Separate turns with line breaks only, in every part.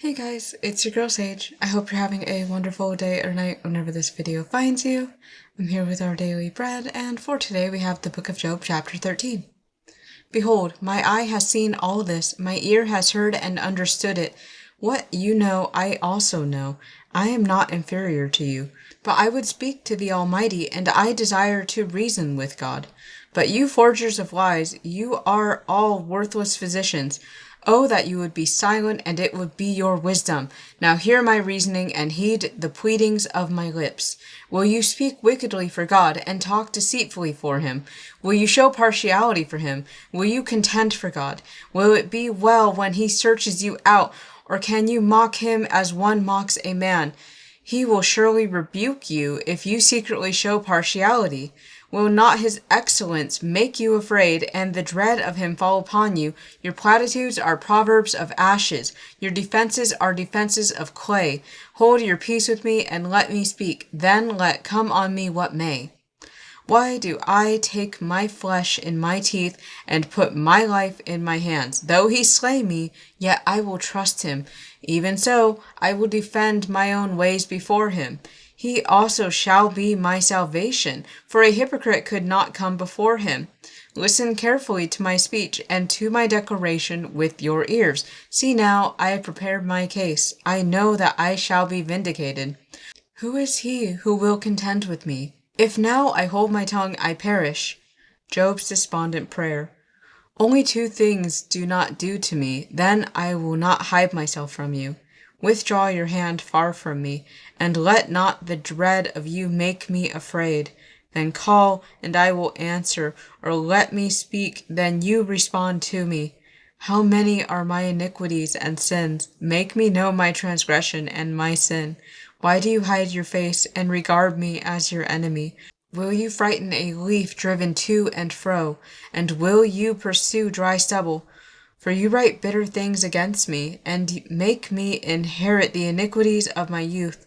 Hey guys, it's your girl Sage. I hope you're having a wonderful day or night whenever this video finds you. I'm here with our daily bread, and for today we have the book of Job, chapter 13. Behold, my eye has seen all this, my ear has heard and understood it. What you know, I also know. I am not inferior to you. But I would speak to the Almighty, and I desire to reason with God. But you forgers of lies, you are all worthless physicians. Oh, that you would be silent, and it would be your wisdom. Now hear my reasoning, and heed the pleadings of my lips. Will you speak wickedly for God, and talk deceitfully for him? Will you show partiality for him? Will you contend for God? Will it be well when he searches you out, or can you mock him as one mocks a man? He will surely rebuke you if you secretly show partiality. Will not his excellence make you afraid, and the dread of him fall upon you? Your platitudes are proverbs of ashes. Your defenses are defenses of clay. Hold your peace with me, and let me speak. Then let come on me what may. Why do I take my flesh in my teeth, and put my life in my hands? Though he slay me, yet I will trust him. Even so, I will defend my own ways before him. He also shall be my salvation, for a hypocrite could not come before him. Listen carefully to my speech, and to my declaration with your ears. See now, I have prepared my case. I know that I shall be vindicated. Who is he who will contend with me? If now I hold my tongue, I perish. Job's despondent prayer. Only two things do not do to me, then I will not hide myself from you. Withdraw your hand far from me, and let not the dread of you make me afraid. Then call, and I will answer, or let me speak, then you respond to me. How many are my iniquities and sins? Make me know my transgression and my sin. Why do you hide your face and regard me as your enemy? Will you frighten a leaf driven to and fro, and will you pursue dry stubble? For you write bitter things against me, and make me inherit the iniquities of my youth.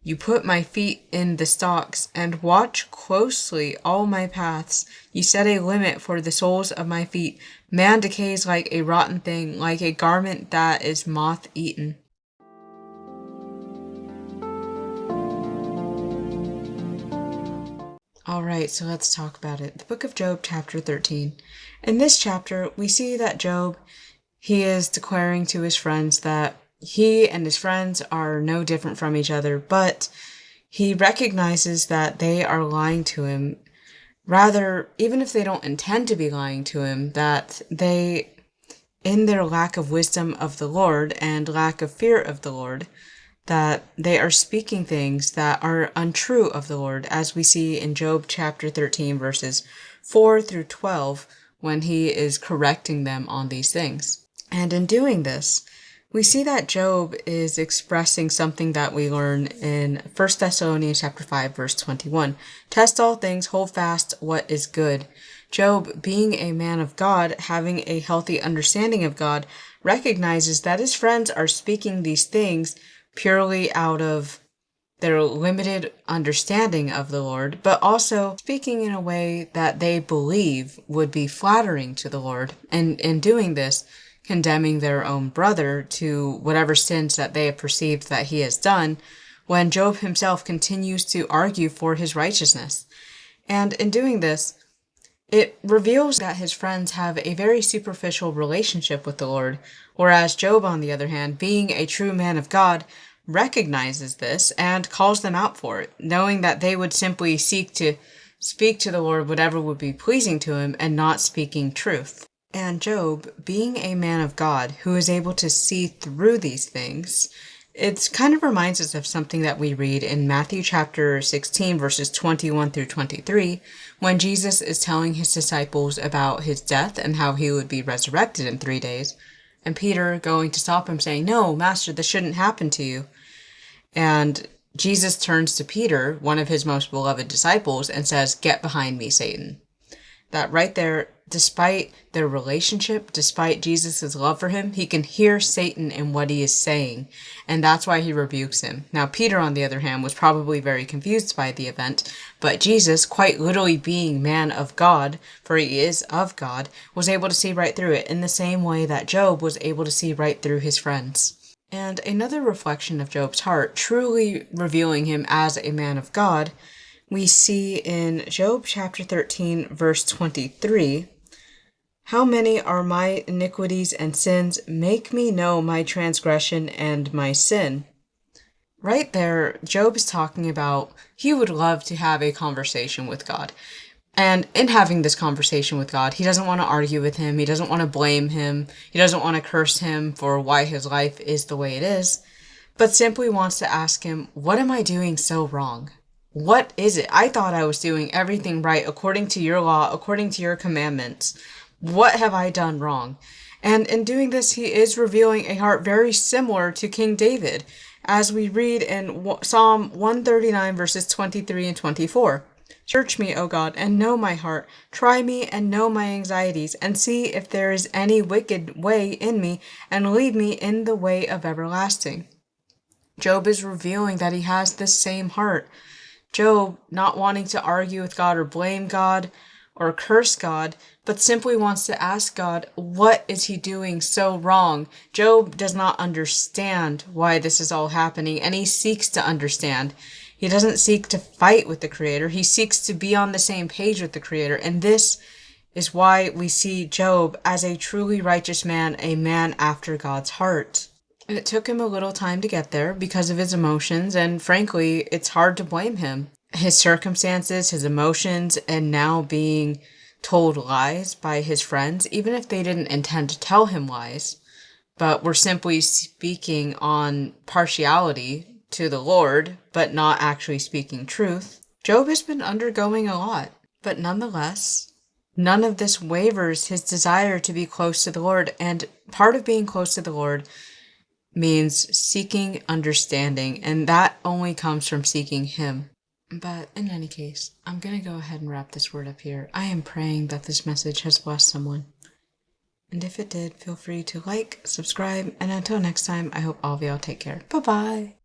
You put my feet in the stocks, and watch closely all my paths. You set a limit for the soles of my feet. Man decays like a rotten thing, like a garment that is moth-eaten. Alright, so let's talk about it. The book of Job, chapter 13. In this chapter, we see that Job, he is declaring to his friends that he and his friends are no different from each other, but he recognizes that they are lying to him. Rather, even if they don't intend to be lying to him, that they, in their lack of wisdom of the Lord and lack of fear of the Lord, that they are speaking things that are untrue of the Lord, as we see in Job chapter 13, verses 4 through 12, when he is correcting them on these things. And in doing this, we see that Job is expressing something that we learn in 1 Thessalonians chapter 5, verse 21. Test all things, hold fast what is good. Job, being a man of God, having a healthy understanding of God, recognizes that his friends are speaking these things purely out of their limited understanding of the Lord, but also speaking in a way that they believe would be flattering to the Lord, and in doing this, condemning their own brother to whatever sins that they have perceived that he has done, when Job himself continues to argue for his righteousness. And in doing this, it reveals that his friends have a very superficial relationship with the Lord, whereas Job, on the other hand, being a true man of God, recognizes this and calls them out for it, knowing that they would simply seek to speak to the Lord whatever would be pleasing to him and not speaking truth. And Job, being a man of God who is able to see through these things, it kind of reminds us of something that we read in Matthew chapter 16, verses 21 through 23, when Jesus is telling his disciples about his death and how he would be resurrected in 3 days, and Peter going to stop him saying, "No, Master, this shouldn't happen to you." And Jesus turns to Peter, one of his most beloved disciples, and says, "Get behind me, Satan." That right there, despite their relationship, despite Jesus' love for him, he can hear Satan in what he is saying, and that's why he rebukes him. Now, Peter, on the other hand, was probably very confused by the event, but Jesus, quite literally being man of God, for he is of God, was able to see right through it in the same way that Job was able to see right through his friends. And another reflection of Job's heart, truly revealing him as a man of God, we see in Job chapter 13, verse 23, "How many are my iniquities and sins? Make me know my transgression and my sin." Right there, Job is talking about he would love to have a conversation with God. And in having this conversation with God, he doesn't want to argue with him. He doesn't want to blame him. He doesn't want to curse him for why his life is the way it is, but simply wants to ask him, what am I doing so wrong? What is it? I thought I was doing everything right according to your law, according to your commandments. What have I done wrong? And in doing this, he is revealing a heart very similar to King David, as we read in Psalm 139, verses 23 and 24. "Search me, O God, and know my heart. Try me and know my anxieties, and see if there is any wicked way in me, and lead me in the way of everlasting." Job is revealing that he has this same heart. Job not wanting to argue with God or blame God or curse God, but simply wants to ask God, what is he doing so wrong? Job does not understand why this is all happening, and he seeks to understand. He doesn't seek to fight with the Creator. He seeks to be on the same page with the Creator. And this is why we see Job as a truly righteous man, a man after God's heart. And it took him a little time to get there because of his emotions, and frankly, it's hard to blame him. His circumstances, his emotions, and now being told lies by his friends, even if they didn't intend to tell him lies, but were simply speaking on partiality to the Lord, but not actually speaking truth. Job has been undergoing a lot, but nonetheless, none of this wavers his desire to be close to the Lord, and part of being close to the Lord means seeking understanding, and that only comes from seeking Him. But in any case, I'm going to go ahead and wrap this word up here. I am praying that this message has blessed someone. And if it did, feel free to like, subscribe, and until next time, I hope all of y'all take care. Bye-bye.